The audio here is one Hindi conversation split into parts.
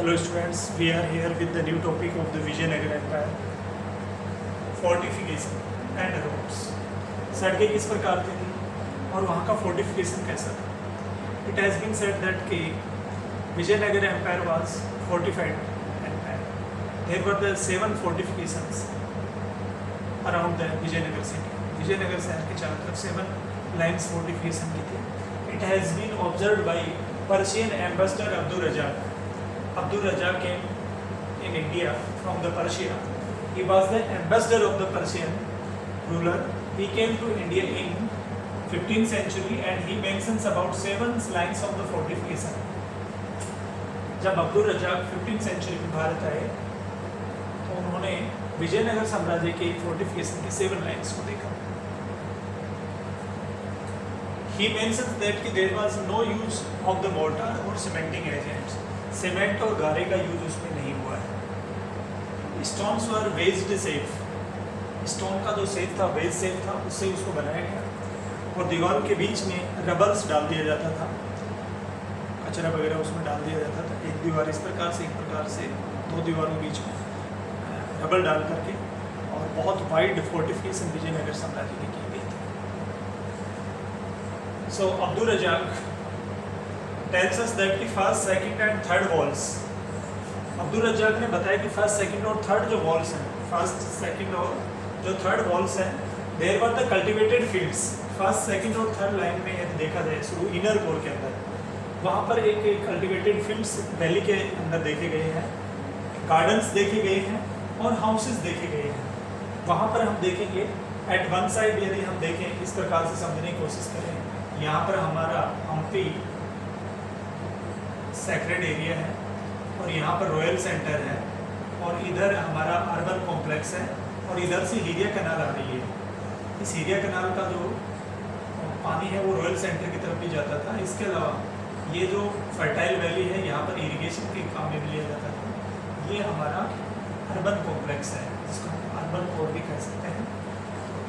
Hello students, we are here with the new topic of the Vijayanagar Empire, fortification and roads. सड़कें किस प्रकार की थी और वहाँ का फोर्टिफिकेशन कैसा था. It has been said that कि Vijayanagar Empire was fortified empire. There were the 7 fortifications around the Vijayanagar city. Vijayanagar शहर के चारों तरफ 7 lines fortification की थी. It has been observed by Persian ambassador Abdul Razzaq. Abdul Razzaq came in India from the Persia. He was the ambassador of the Persian ruler. He came to India in 15th century and he mentions about 7 lines of the fortification. जब अब्दुल रज़ाक 15th century में भारत आए तो उन्होंने विजयनगर साम्राज्य के फोर्टिफिकेशन की 7 लाइन्स को देखा. He mentions that there was no use of the mortar or cementing agents. Cement और गारे का यूज उसमें नहीं हुआ है. स्टोन्स वर वेज्ड सेफ. स्टोन का जो सेफ था, वेज सेफ था, उससे उसको बनाया गया और दीवार के बीच में रबल्स डाल दिया जाता था, कचरा वगैरह उसमें डाल दिया जाता था. एक दीवार इस प्रकार से, एक प्रकार से 2 दीवारों के बीच में रबल डाल करके और बहुत वाइड फोर्टिफिकेशन विजयनगर साम्राज्य की गई थी. सो Abdul Razzaq tells us that the first, second and third walls. Abdul Razzaq ने बताया कि फर्स्ट, सेकंड और थर्ड जो वॉल्स हैं, फर्स्ट, सेकंड और जो थर्ड वॉल्स हैं, there were the cultivated fields. First, second और थर्ड लाइन में यदि देखा जाए शुरू इनर कोर के अंदर, वहाँ पर एक कल्टिवेटेड फील्ड्स वैली के अंदर देखे गए हैं, गार्डन्स देखे गए हैं और हाउसेस देखे गए हैं. वहाँ पर हम देखेंगे एट वन साइड, यदि हम देखें इस प्रकार से समझने की कोशिश करें, यहाँ पर हमारा हम्पी सेक्रेड एरिया है और यहाँ पर रॉयल सेंटर है और इधर हमारा अर्बन कॉम्प्लेक्स है और इधर से हीरिया कैनाल आ रही है. इस हीरिया कैनाल का जो पानी है वो रॉयल सेंटर की तरफ भी जाता था. इसके अलावा ये जो फर्टाइल वैली है, यहाँ पर इरिगेशन के काम में भी लिया जाता था. ये हमारा अर्बन कॉम्प्लेक्स है, जिसको हम अर्बन कोर भी कह सकते हैं.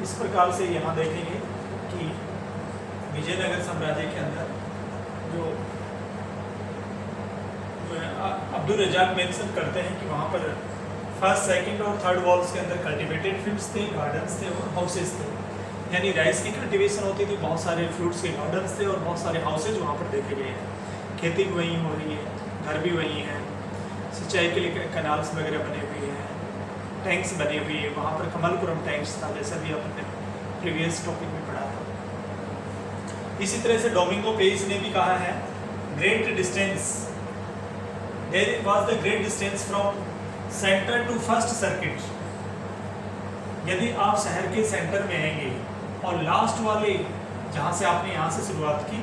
इस प्रकार से यहाँ देखेंगे कि विजयनगर साम्राज्य के अंदर जो अब्दुल रज़ाक मेंशन करते हैं कि वहाँ पर फर्स्ट, सेकंड और थर्ड वॉल्स के अंदर कल्टिवेटेड फील्ड्स थे, गार्डन्स थे और हाउसेस थे. यानी राइस की कल्टिवेशन होती थी, बहुत सारे फ्रूट्स के गार्डन्स थे और बहुत सारे हाउसेज वहाँ पर देखे गए हैं. खेती भी वहीं हो रही है, घर भी वहीं हैं, सिंचाई के लिए कैनाल्स वगैरह बने हुए हैं, टैंक्स बने हुए हैं. वहाँ पर कमलपुरम टैंक्स था, जैसा भी आपने प्रीवियस टॉपिक में पढ़ा था. इसी तरह से डोमिंगो पेज ने भी कहा है, great distance, there was the great distance from center to first circuit. यदि आप शहर के सेंटर में आएंगे और लास्ट वाले जहाँ से आपने यहाँ से शुरुआत की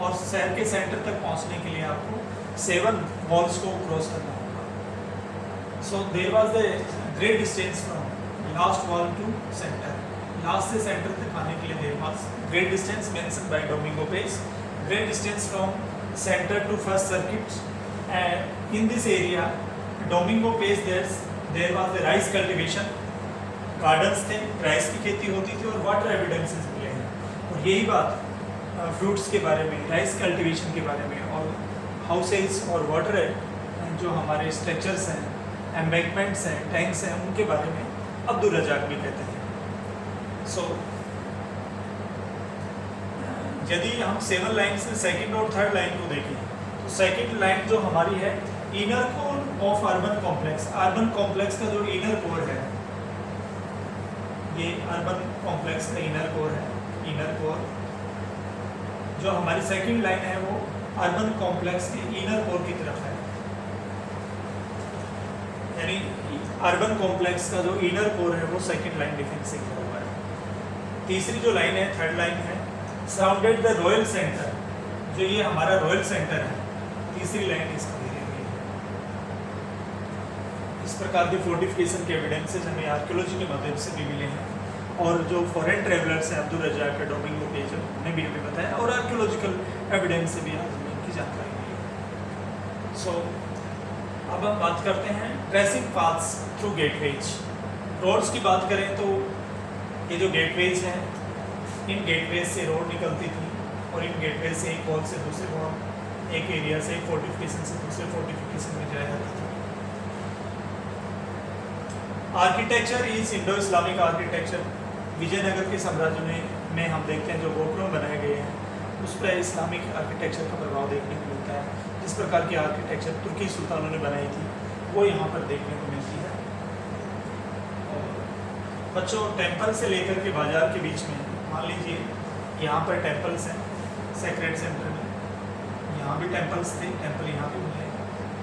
और शहर के सेंटर तक पहुँचने के लिए आपको 7 वॉल्स को क्रॉस करना होगा. So there was the great distance from last wall to centre. Last से सेंटर तक आने के लिए there was great distance mention by Domingo Paes. Great distance from centre to first circuit. And in this area, Domingo Place, there was the rice cultivation, gardens थे, राइस की खेती होती थी और वाटर एविडेंसेस मिले हैं. और यही बात फ्रूट्स के बारे में, राइस कल्टीवेशन के बारे में और हाउसेस और वाटर जो हमारे स्ट्रक्चर्स हैं, एम्बैंकमेंट्स हैं, टैंक्स हैं, उनके बारे में अब्दुल रज़ाक भी कहते हैं. सो यदि हम 7 लाइन से सेकंड और थर्ड लाइन को देखें, सेकेंड लाइन जो हमारी है, inner core of urban complex. Urban complex का जो इनर कोर है, ये अर्बन कॉम्प्लेक्स का इनर कोर है. इनर कोर जो हमारी सेकेंड लाइन है वो अर्बन कॉम्प्लेक्स के इनर कोर की तरफ है. यानी अर्बन कॉम्प्लेक्स का जो इनर कोर है वो सेकेंड लाइन डिफेंस से घिरा हुआ है. तीसरी जो लाइन है, थर्ड लाइन है, सराउंडेड द रॉयल सेंटर. जो ये हमारा रॉयल सेंटर है, तीसरी लाइन इसको घेरी हुई है. इस प्रकार के फोर्टिफिकेशन के एविडेंसेस हमें आर्कियोलॉजी के माध्यम से भी मिले हैं और जो फॉरेन ट्रेवलर्स हैं, अब्दुल रज़ाक, डोमिंगो पेज ने भी हमें बताया और आर्कियोलॉजिकल एविडेंस से भी आज हमें इनकी जानकारी मिली है. सो अब हम बात करते हैं tracing paths through gateways. Roads की बात करें तो ये जो गेटवेज हैं, इन गेटवेज से रोड निकलती थी और इन गेटवे से एक वॉल से दूसरे वॉल एक एरिया से, एक फोर्टिफिकेशन से दूसरे फोर्टिफिकेशन में जाया जाता था। Architecture is Indo Islamic architecture. Vijayanagara के साम्राज्य में हम देखते हैं जो गोपुरम बनाए गए हैं उस पर इस्लामिक आर्किटेक्चर का प्रभाव देखने को मिलता है। जिस प्रकार की आर्किटेक्चर तुर्की सुल्तानों ने बनाई थी वो यहाँ पर देखने को मिलती है। और बच्चों, टेम्पल से लेकर के बाजार के बीच में मान लीजिए यहाँ पर टेम्पल्स हैं, सेक्रेड सेंटर में यहाँ भी टेम्पल्स थे, टेम्पल यहाँ पे मिले,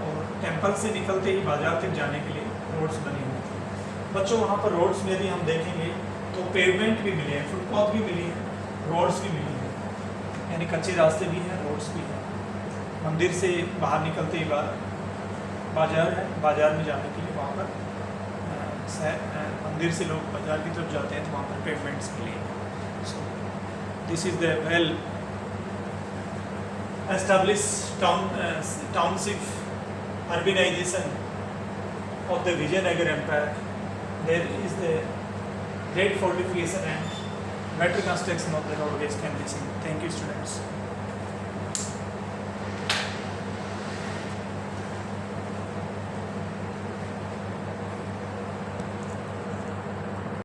और टेम्पल से निकलते ही बाजार तक जाने के लिए रोड्स बनी हुई थी। बच्चों, वहाँ पर रोड्स में यदि हम देखेंगे तो पेवमेंट भी मिले हैं, फुटपाथ भी मिली है, रोड्स भी मिली है, यानी कच्चे रास्ते भी हैं, रोड्स भी हैं। मंदिर से बाहर निकलते ही बाजार है, बाजार में जाने के लिए वहाँ पर मंदिर से लोग बाजार की तरफ जाते हैं तो वहाँ पर पेवमेंट्स मिले हैं। So this is the well established township urbanization of the Vijayanagar Empire. There is the great fortification and better construction of the roadways can be seen. Thank you, students.